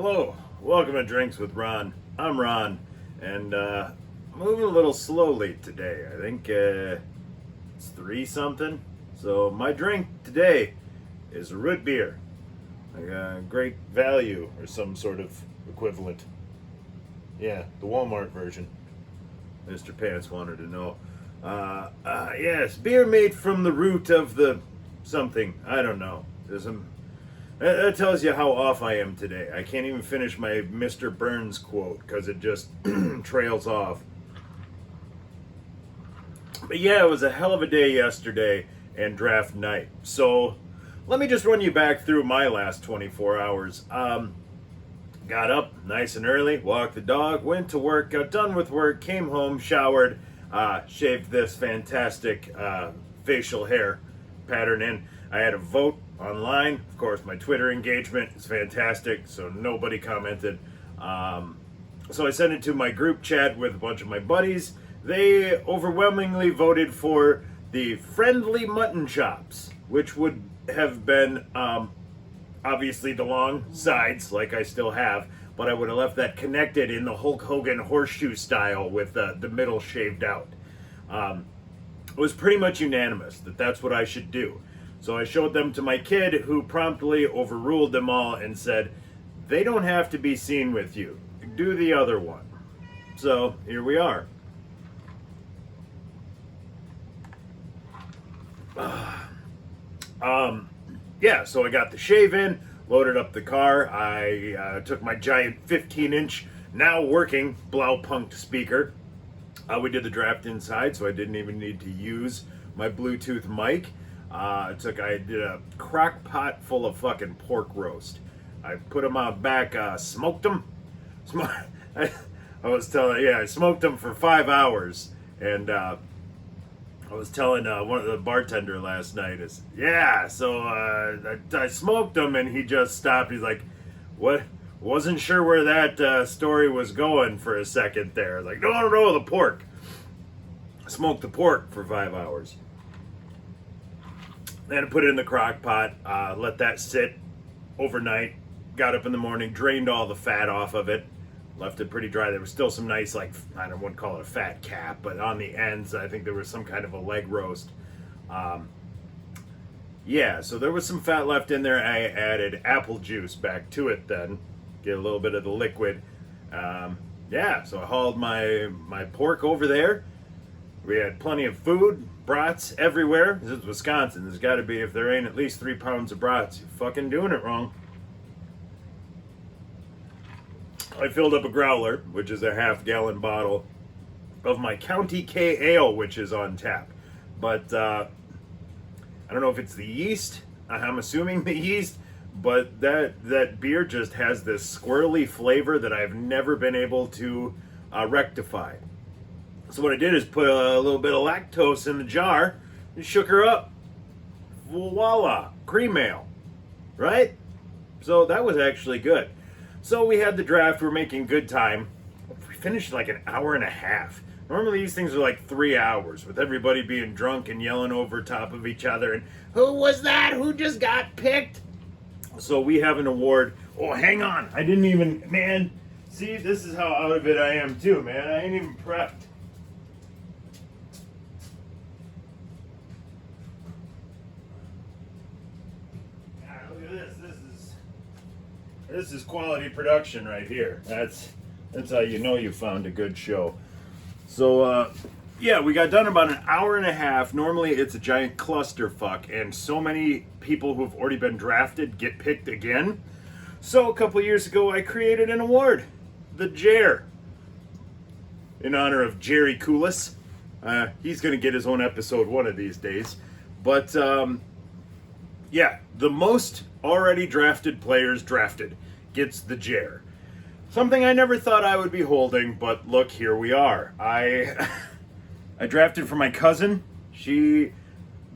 Hello, welcome to Drinks with Ron. I'm Ron, and moving a little slowly today. I think it's 3 something. So my drink today is a root beer, like a great value or some sort of equivalent. Yeah, the Walmart version. Mr. Pants wanted to know. Yes, beer made from the root of the something. I don't know. That tells you how off I am today. I can't even finish my Mr. Burns quote because it just trails off. But yeah, it was a hell of a day yesterday and draft night. So let me just run you back through my last 24 hours. Got up nice and early, walked the dog, went to work, got done with work, came home, showered, shaved this fantastic facial hair pattern in. I had a vote online. Of course, my Twitter engagement is fantastic, so nobody commented. So I sent it to my group chat with a bunch of my buddies. They overwhelmingly voted for the friendly mutton chops, which would have been obviously the long sides, like I still have, but I would have left that connected in the Hulk Hogan horseshoe style with the middle shaved out. It was pretty much unanimous that that's what I should do. So I showed them to my kid, who promptly overruled them all and said, they don't have to be seen with you. Do the other one. So here we are. Yeah, so I got the shave in, loaded up the car. I took my giant 15-inch, now working Blaupunkt speaker. We did the draft inside, so I didn't even need to use my Bluetooth mic. I did a crock pot full of fucking pork roast. I put them out back, smoked them. I smoked them for 5 hours. And I was telling one of the bartender last night, I smoked them, and he just stopped. He's like, what? Wasn't sure where that story was going for a second there. I was like, no, the pork. I smoked the pork for 5 hours. Then I put it in the crock pot, let that sit overnight, got up in the morning, drained all the fat off of it, left it pretty dry. There was still some nice, I wouldn't call it a fat cap, but on the ends, I think there was some kind of a leg roast. So there was some fat left in there. I added apple juice back to it then, get a little bit of the liquid. So I hauled my pork over there. We had plenty of food, brats everywhere. This is Wisconsin. There's got to be, if there ain't at least 3 pounds of brats, you're fucking doing it wrong. I filled up a growler, which is a half-gallon bottle of my County K Ale, which is on tap. But I don't know if it's the yeast. I'm assuming the yeast. But that beer just has this squirrely flavor that I've never been able to rectify. So what I did is put a little bit of lactose in the jar and shook her up. Voila, cream ale, right? So that was actually good. So we had the draft, we're making good time. We finished like an hour and a half. Normally these things are like 3 hours with everybody being drunk and yelling over top of each other. And who was that? Who just got picked? So we have an award. Oh, hang on. I didn't even, man. See, this is how out of it I am too, man. I ain't even prepped. This is quality production right here. That's how you know you found a good show. So, we got done about an hour and a half. Normally it's a giant clusterfuck, and so many people who've already been drafted get picked again. So a couple years ago I created an award, the Jer, in honor of Jerry Coolis. He's going to get his own episode one of these days. But, the most already drafted players drafted gets the Jer. Something I never thought I would be holding, but look, here we are. I drafted for my cousin. She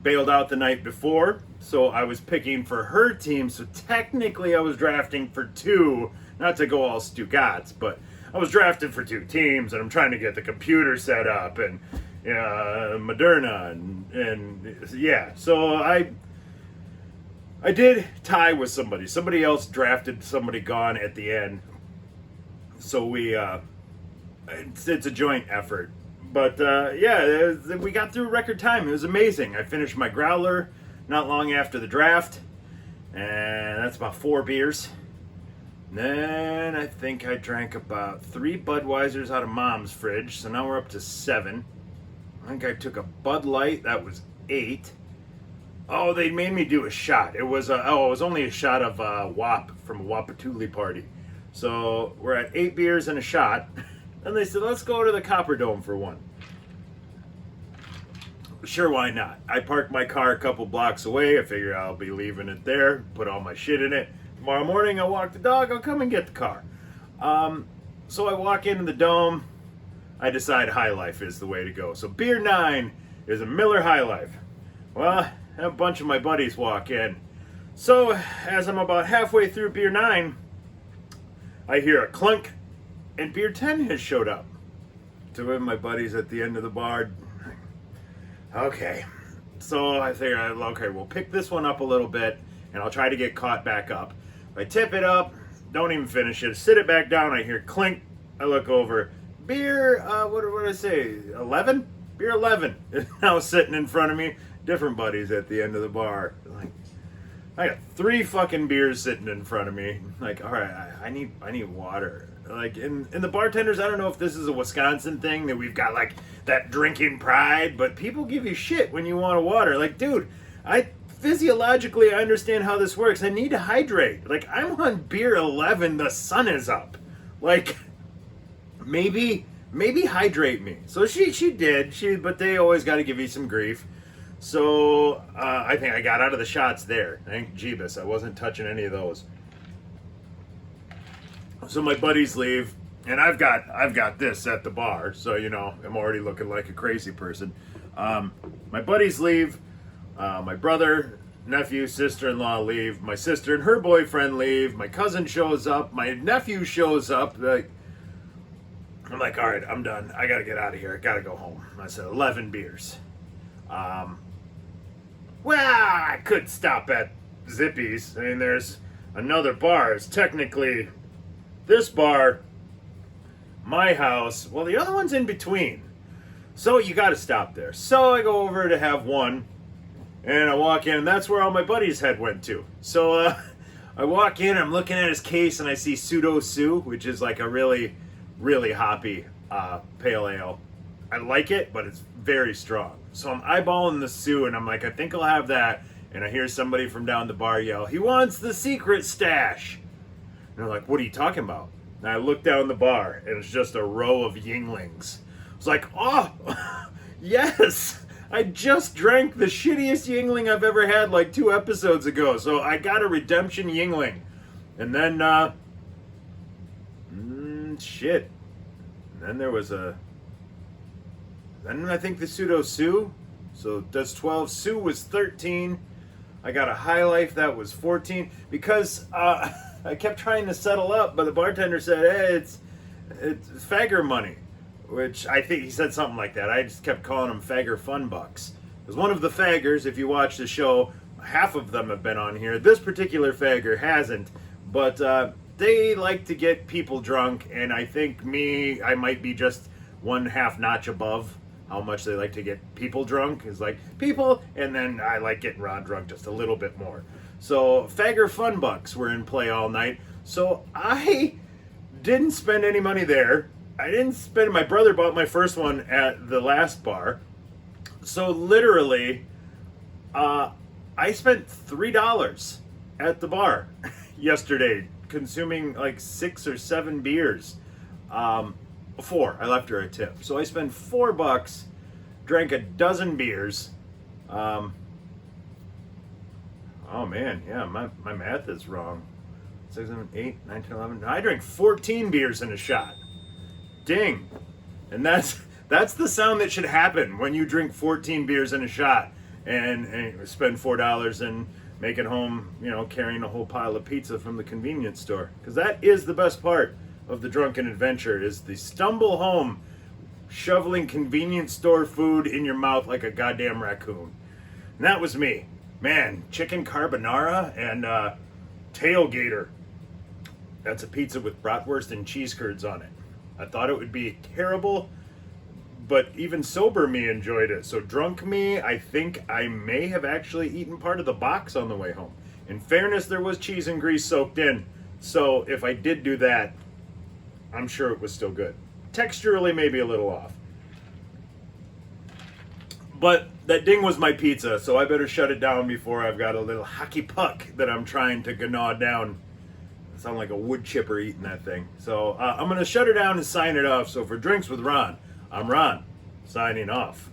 bailed out the night before, so I was picking for her team. So technically I was drafting for 2, not to go all Stugatz, but I was drafting for 2 teams, and I'm trying to get the computer set up and Moderna and so I did tie with somebody. Somebody else drafted somebody gone at the end. So it's a joint effort. But yeah, we got through record time. It was amazing. I finished my growler not long after the draft. And that's about 4 beers. Then I think I drank about 3 Budweisers out of Mom's fridge. So now we're up to 7. I think I took a Bud Light. That was 8. Oh, they made me do a shot. It was only a shot of WAP from a Wapatuli party. So we're at 8 beers and a shot. And they said, let's go to the Copper Dome for one. Sure, why not? I parked my car a couple blocks away. I figure I'll be leaving it there, put all my shit in it. Tomorrow morning I'll walk the dog, I'll come and get the car. So I walk into the Dome. I decide High Life is the way to go. So beer 9 is a Miller High Life. Well, a bunch of my buddies walk in. So as I'm about halfway through beer 9, I hear a clunk, and beer 10 has showed up. Two of my buddies at the end of the bar. Okay. So I figure, okay, we'll pick this one up a little bit, and I'll try to get caught back up. I tip it up, don't even finish it, sit it back down, I hear clink, I look over. Beer, what did I say, 11? Beer 11 is now sitting in front of me. Different buddies at the end of the bar. Like, I got 3 fucking beers sitting in front of me. Like, all right, I need water. Like, in the bartenders, I don't know if this is a Wisconsin thing that we've got like that drinking pride, but people give you shit when you want a water. Like, dude, physiologically I understand how this works. I need to hydrate. Like, I'm on beer 11. The sun is up. Like, maybe hydrate me. So she did. But they always got to give you some grief. So I think I got out of the shots there. Thank Jeebus. I wasn't touching any of those. So my buddies leave, and I've got this at the bar. So, you know, I'm already looking like a crazy person. My buddies leave. My brother, nephew, sister-in-law leave. My sister and her boyfriend leave. My cousin shows up. My nephew shows up. Like, I'm like, all right, I'm done. I got to get out of here. I got to go home. I said 11 beers. Well, I could stop at Zippy's. I mean, there's another bar. It's technically this bar, my house. Well, the other one's in between. So you got to stop there. So I go over to have one, and I walk in, and that's where all my buddies' head went to. So I walk in, I'm looking at his case, and I see Pseudo Sue, which is like a really, really hoppy pale ale. I like it, but it's very strong. So I'm eyeballing the Sue, and I'm like, I think I'll have that. And I hear somebody from down the bar yell, he wants the secret stash. And they're like, what are you talking about? And I look down the bar, and it's just a row of Yinglings. It's like, oh, yes. I just drank the shittiest Yingling I've ever had like 2 episodes ago. So I got a redemption Yingling. And then, shit. And then there was then I think the Pseudo Sue. So that's 12. Sue was 13. I got a High Life that was 14. Because I kept trying to settle up, but the bartender said, hey, it's Fager money. Which I think he said something like that. I just kept calling him Fager Fun Bucks. Because one of the Fagers, if you watch the show, half of them have been on here. This particular Fager hasn't. But they like to get people drunk. And I think I might be just 1/2 notch above how much they like to get people drunk. Is like people, and then I like getting Rod drunk just a little bit more. So Fager Fun Bucks were in play all night. So I didn't spend any money there. I didn't spend. My brother bought my first one at the last bar. So literally, I spent $3 at the bar yesterday, consuming like 6 or 7 beers. 4. I left her a tip. So I spent $4, drank a dozen beers. Oh man, yeah, my math is wrong. 6, 7, 8, 9, 10, 11. I drank 14 beers in a shot. Ding. And that's the sound that should happen when you drink 14 beers in a shot and spend $4 and make it home, you know, carrying a whole pile of pizza from the convenience store. Because that is the best part of the drunken adventure, is the stumble home shoveling convenience store food in your mouth like a goddamn raccoon. And that was me. Man, chicken carbonara and tailgater. That's a pizza with bratwurst and cheese curds on it. I thought it would be terrible, but even sober me enjoyed it. So drunk me, I think I may have actually eaten part of the box on the way home. In fairness, there was cheese and grease soaked in, so if I did do that, I'm sure it was still good. Texturally, maybe a little off. But that ding was my pizza, so I better shut it down before I've got a little hockey puck that I'm trying to gnaw down. I sound like a wood chipper eating that thing. So I'm going to shut her down and sign it off. So for Drinks with Ron, I'm Ron, signing off.